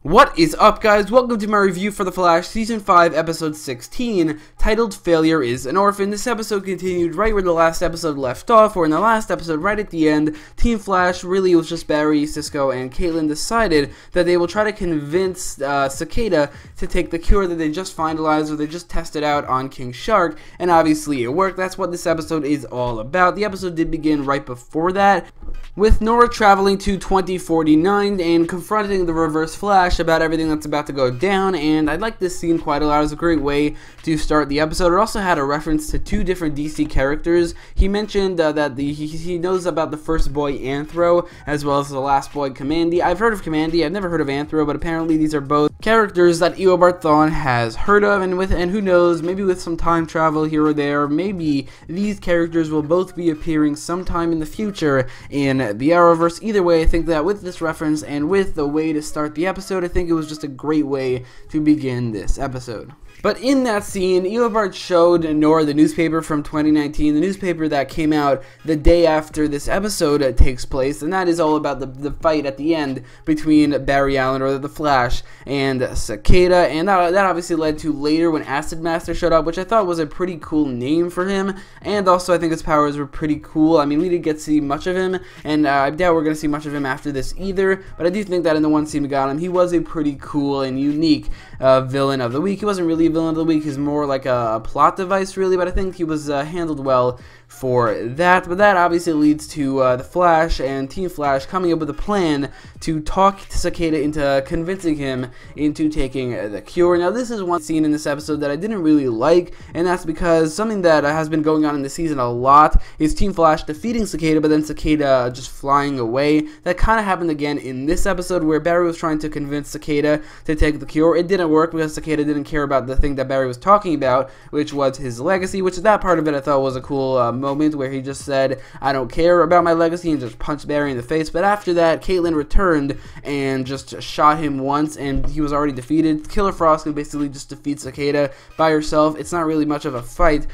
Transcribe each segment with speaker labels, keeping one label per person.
Speaker 1: What is up, guys? Welcome to my review for The Flash Season 5 Episode 16, titled Failure is an Orphan. This episode continued right where the last episode left off, where in the last episode, right at the end, Team Flash, really it was just Barry, Cisco, and Caitlin, decided that they will try to convince Cicada to take the cure that they just finalized or they just tested out on King Shark, and obviously it worked. That's what this episode is all about. The episode did begin right before that, with Nora traveling to 2049 and confronting the Reverse Flash about everything that's about to go down, and I like this scene quite a lot. It was a great way to start the episode. It also had a reference to two different DC characters. He mentioned that he knows about the first boy Anthro as well as the last boy Kamandi. I've heard of Kamandi, I've never heard of Anthro, but apparently these are both characters that Eobard Thawne has heard of, and who knows, maybe with some time travel here or there, maybe these characters will both be appearing sometime in the future in the Arrowverse. Either way, I think that with this reference and with the way to start the episode, I think it was just a great way to begin this episode. But in that scene, Eobard showed Nora the newspaper from 2019, the newspaper that came out the day after this episode takes place, and that is all about the fight at the end between Barry Allen, or the Flash, and Cicada, and that obviously led to later when Acid Master showed up, which I thought was a pretty cool name for him, and also I think his powers were pretty cool. I mean, we didn't get to see much of him, and I doubt we're going to see much of him after this either, but I do think that in the one scene we got him, he was a pretty cool and unique villain of the week. He wasn't really a villain of the week, he's more like a plot device really, but I think he was handled well for that. But that obviously leads to the Flash and Team Flash coming up with a plan to talk Cicada into convincing him into taking the cure. Now this is one scene in this episode that I didn't really like, and that's because something that has been going on in this season a lot is Team Flash defeating Cicada, but then Cicada just flying away. That kind of happened again in this episode where Barry was trying to convince Cicada to take the cure. It didn't work because Cicada didn't care about the thing that Barry was talking about, which was his legacy, which that part of it I thought was a cool moment where he just said, I don't care about my legacy, and just punched Barry in the face. But after that, Caitlin returned and just shot him once, and he was already defeated. Killer Frost can basically just defeat Cicada by herself. It's not really much of a fight,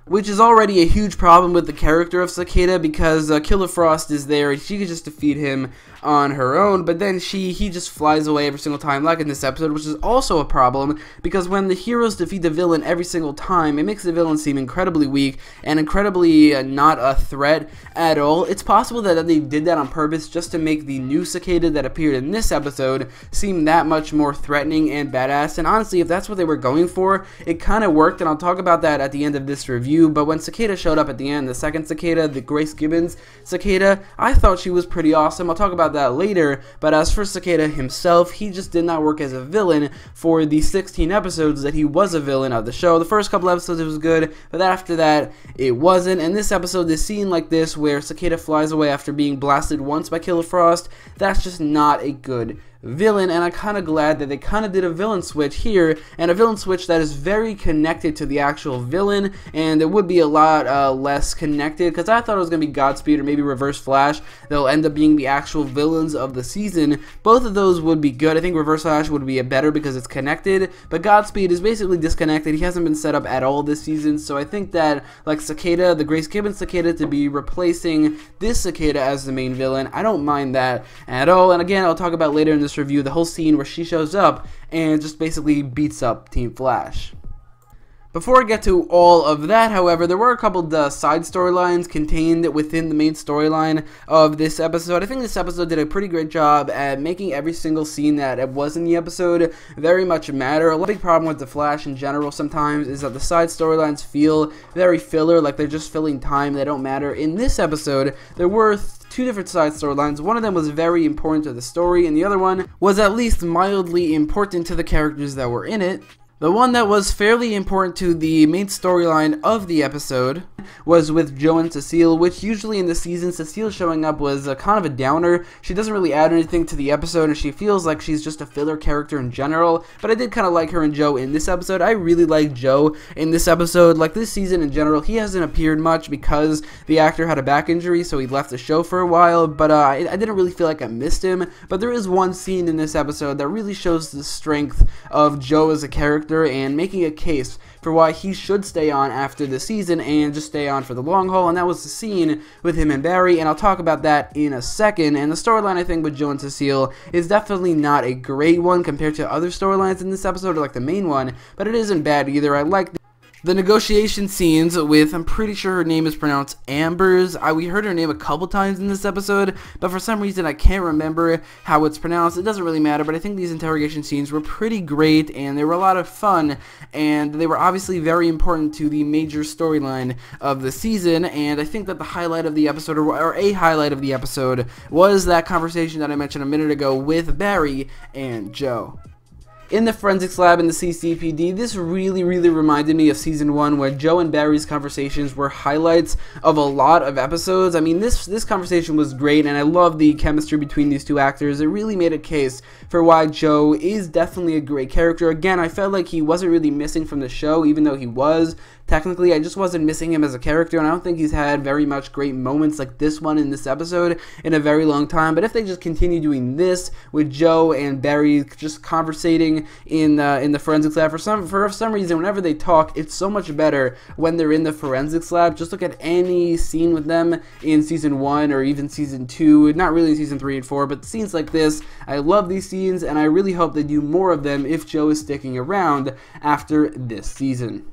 Speaker 1: which is already a huge problem with the character of Cicada, because Killer Frost is there and she could just defeat him on her own, but then he just flies away every single time, like in this episode, which is also a problem, because when the heroes defeat the villain every single time, it makes the villain seem incredibly weak and incredibly not a threat at all. It's possible that they did that on purpose just to make the new Cicada that appeared in this episode seem that much more threatening and badass, and honestly, if that's what they were going for, it kind of worked, and I'll talk about that at the end of this review. But when Cicada showed up at the end, the second Cicada, the Grace Gibbons Cicada, I thought she was pretty awesome. I'll talk about that later, but as for Cicada himself, he just did not work as a villain for the 16 episodes that he was a villain of the show. The first couple episodes it was good, but after that it wasn't, and this episode, this scene like this where Cicada flies away after being blasted once by Killer Frost, that's just not a good villain, and I'm kind of glad that they kind of did a villain switch here, and a villain switch that is very connected to the actual villain, and it would be a lot less connected, because I thought it was going to be Godspeed or maybe Reverse Flash. They'll end up being the actual villains of the season. Both of those would be good. I think Reverse Flash would be better because it's connected, but Godspeed is basically disconnected. He hasn't been set up at all this season, so I think that, like Cicada, the Grace Gibbons Cicada, to be replacing this Cicada as the main villain, I don't mind that at all. And again, I'll talk about later in this review the whole scene where she shows up and just basically beats up Team Flash. Before I get to all of that, however, there were a couple of side storylines contained within the main storyline of this episode. I think this episode did a pretty great job at making every single scene that was in the episode very much matter. A big problem with The Flash in general sometimes is that the side storylines feel very filler, like they're just filling time, they don't matter. In this episode, there were two different side storylines. One of them was very important to the story, and the other one was at least mildly important to the characters that were in it. The one that was fairly important to the main storyline of the episode was with Joe and Cecile, which usually in the season, Cecile showing up was kind of a downer. She doesn't really add anything to the episode, and she feels like she's just a filler character in general, but I did kind of like her and Joe in this episode. I really like Joe in this episode. Like this season in general, he hasn't appeared much because the actor had a back injury, so he left the show for a while, but I didn't really feel like I missed him. But there is one scene in this episode that really shows the strength of Joe as a character and making a case for why he should stay on after the season and just stay on for the long haul, and that was the scene with him and Barry, and I'll talk about that in a second. And the storyline, I think, with Joe and Cecile is definitely not a great one compared to other storylines in this episode, or like the main one, but it isn't bad either. I like the negotiation scenes with, I'm pretty sure her name is pronounced Ambers. We heard her name a couple times in this episode, but for some reason I can't remember how it's pronounced. It doesn't really matter, but I think these interrogation scenes were pretty great, and they were a lot of fun, and they were obviously very important to the major storyline of the season. And I think that the highlight of the episode, or a highlight of the episode, was that conversation that I mentioned a minute ago with Barry and Joe. In the forensics lab in the CCPD, this really reminded me of season 1, where Joe and Barry's conversations were highlights of a lot of episodes. I mean, this conversation was great, and I love the chemistry between these two actors. It really made a case for why Joe is definitely a great character. Again, I felt like he wasn't really missing from the show, even though he was. Technically, I just wasn't missing him as a character, and I don't think he's had very much great moments like this one in this episode in a very long time. But if they just continue doing this with Joe and Barry just conversating in the forensics lab, for some reason, whenever they talk, it's so much better when they're in the forensics lab. Just look at any scene with them in season 1 or even season 2, not really in season 3 and 4, but scenes like this, I love these scenes, and I really hope they do more of them if Joe is sticking around after this season.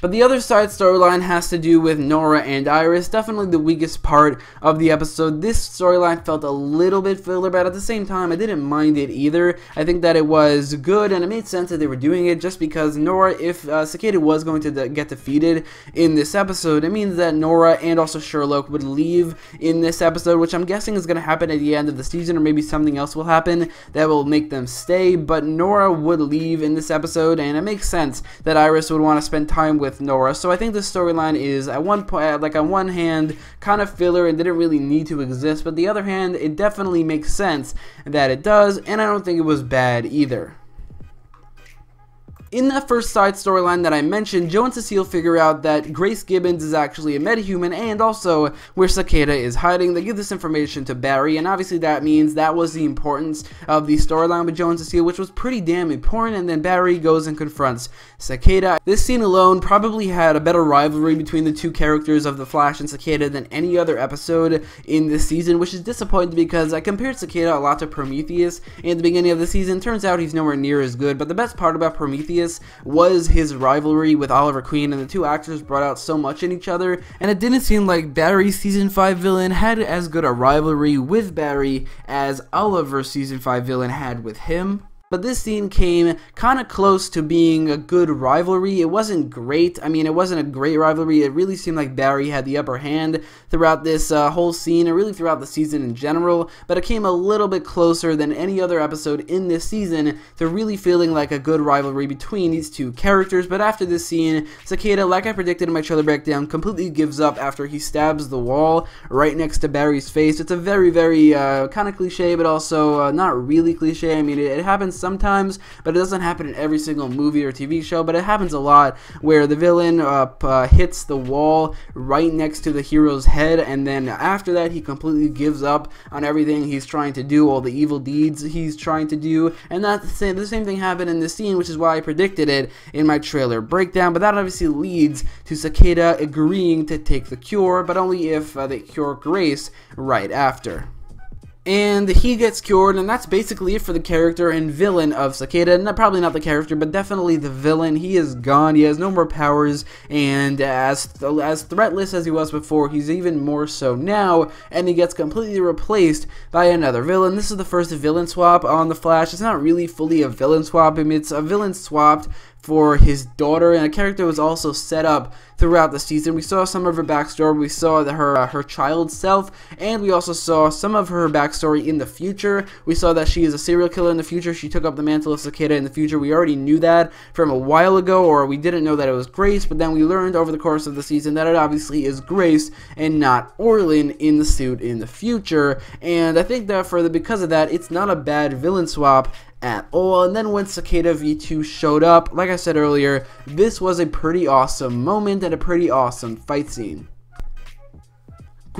Speaker 1: But the other side storyline has to do with Nora and Iris, definitely the weakest part of the episode. This storyline felt a little bit filler, but at the same time, I didn't mind it either. I think that it was good, and it made sense that they were doing it, just because Nora, if Cicada was going to get defeated in this episode, it means that Nora and also Sherlock would leave in this episode, which I'm guessing is going to happen at the end of the season, or maybe something else will happen that will make them stay. But Nora would leave in this episode, and it makes sense that Iris would want to spend time with Nora. So I think this storyline is at one point, like on one hand, kind of filler and didn't really need to exist, but the other hand, it definitely makes sense that it does, and I don't think it was bad either. In that first side storyline that I mentioned, Joe and Cecile figure out that Grace Gibbons is actually a metahuman, and also where Cicada is hiding. They give this information to Barry, and obviously that means that was the importance of the storyline with Joe and Cecile, which was pretty damn important. And then Barry goes and confronts Cicada. This scene alone probably had a better rivalry between the two characters of The Flash and Cicada than any other episode in this season, which is disappointing because I compared Cicada a lot to Prometheus in the beginning of the season. Turns out he's nowhere near as good, but the best part about Prometheus was his rivalry with Oliver Queen, and the two actors brought out so much in each other, and it didn't seem like Barry's season 5 villain had as good a rivalry with Barry as Oliver's season 5 villain had with him. But this scene came kind of close to being a good rivalry. It wasn't great. I mean, it wasn't a great rivalry. It really seemed like Barry had the upper hand throughout this whole scene, and really throughout the season in general. But it came a little bit closer than any other episode in this season to really feeling like a good rivalry between these two characters. But after this scene, Cicada, like I predicted in my trailer breakdown, completely gives up after he stabs the wall right next to Barry's face. It's a very kind of cliche, but also not really cliche. I mean, it happens sometimes, but it doesn't happen in every single movie or TV show, but it happens a lot where the villain hits the wall right next to the hero's head, and then after that he completely gives up on everything he's trying to do, all the evil deeds he's trying to do. And that's the same thing happened in this scene, which is why I predicted it in my trailer breakdown. But that obviously leads to Cicada agreeing to take the cure, but only if they cure Grace right after. And he gets cured, and that's basically it for the character and villain of Cicada. Probably not the character, but definitely the villain. He is gone. He has no more powers, and as threatless as he was before, he's even more so now, and he gets completely replaced by another villain. This is the first villain swap on The Flash. It's not really fully a villain swap. I mean, it's a villain swapped for his daughter, and a character was also set up throughout the season. We saw some of her backstory, we saw her child self, and we also saw some of her backstory in the future. We saw that she is a serial killer in the future. She took up the mantle of Cicada in the future. We already knew that from a while ago, or we didn't know that it was Grace, but then we learned over the course of the season that it obviously is Grace and not Orphan in the suit in the future. And I think that because of that, it's not a bad villain swap at all. And then when Cicada V2 showed up, like I said earlier, this was a pretty awesome moment and a pretty awesome fight scene.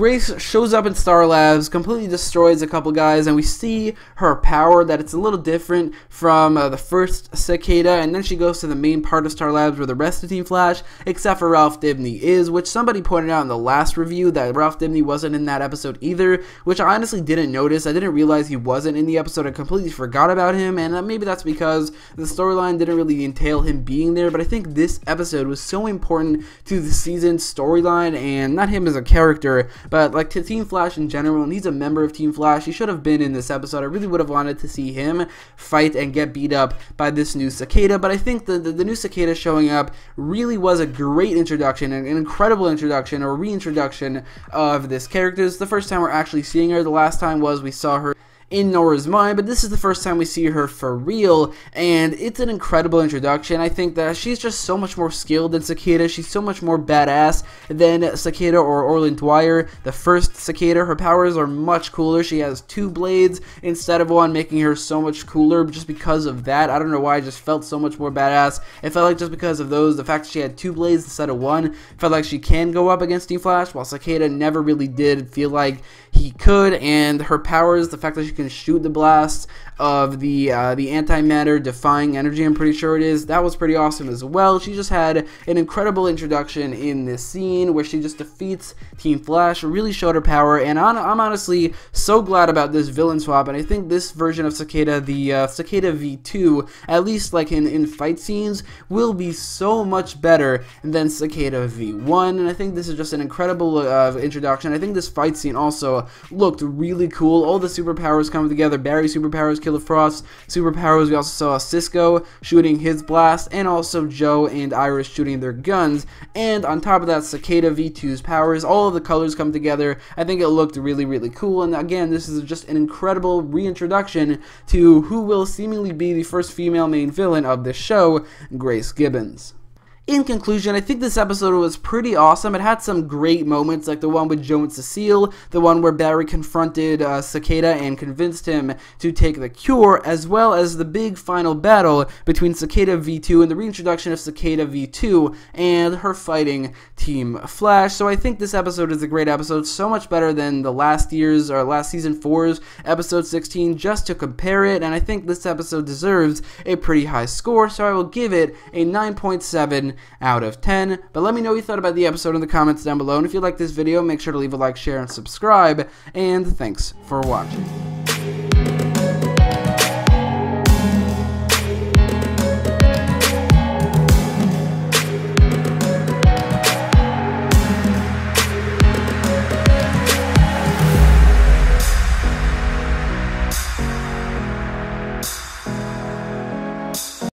Speaker 1: Grace shows up in Star Labs, completely destroys a couple guys, and we see her power, that it's a little different from the first Cicada, and then she goes to the main part of Star Labs where the rest of Team Flash, except for Ralph Dibny is, which somebody pointed out in the last review that Ralph Dibny wasn't in that episode either, which I honestly didn't notice. I didn't realize he wasn't in the episode. I completely forgot about him, and maybe that's because the storyline didn't really entail him being there, but I think this episode was so important to the season's storyline, and not him as a character, but like to Team Flash in general, and he's a member of Team Flash. He should have been in this episode. I really would have wanted to see him fight and get beat up by this new Cicada, but I think the new Cicada showing up really was a great introduction, an incredible introduction or reintroduction of this character. It's the first time we're actually seeing her. The last time was we saw her in Nora's mind, but this is the first time we see her for real, and it's an incredible introduction. I think that she's just so much more skilled than Cicada. She's so much more badass than Cicada or Orland Dwyer, the first Cicada. Her powers are much cooler. She has 2 blades instead of 1, making her so much cooler just because of that. I don't know why, I just felt so much more badass. It felt like just because of those, the fact that she had 2 blades instead of 1, felt like she can go up against Team Flash, while Cicada never really did feel like he could, and her powers, the fact that she can shoot the blasts of the antimatter defying energy, I'm pretty sure it is, that was pretty awesome as well. She just had an incredible introduction in this scene where she just defeats Team Flash, really showed her power, and I'm honestly so glad about this villain swap, and I think this version of Cicada, the Cicada V2, at least like in fight scenes, will be so much better than Cicada V1, and I think this is just an incredible introduction. I think this fight scene also looked really cool. All the superpowers coming together, Barry's superpowers, Killer Frost's superpowers. We also saw Cisco shooting his blast, and also Joe and Iris shooting their guns, and on top of that, Cicada V2's powers. All of the colors come together. I think it looked really, really cool, and again, this is just an incredible reintroduction to who will seemingly be the first female main villain of this show, Grace Gibbons. In conclusion, I think this episode was pretty awesome. It had some great moments, like the one with Joe and Cecile, the one where Barry confronted Cicada and convinced him to take the cure, as well as the big final battle between Cicada V2 and the reintroduction of Cicada V2 and her fighting Team Flash. So I think this episode is a great episode, so much better than the last season 4's episode 16, just to compare it, and I think this episode deserves a pretty high score, so I will give it a 9.7 out of 10. But let me know what you thought about the episode in the comments down below, and if you like this video, make sure to leave a like, share, and subscribe, and thanks for watching.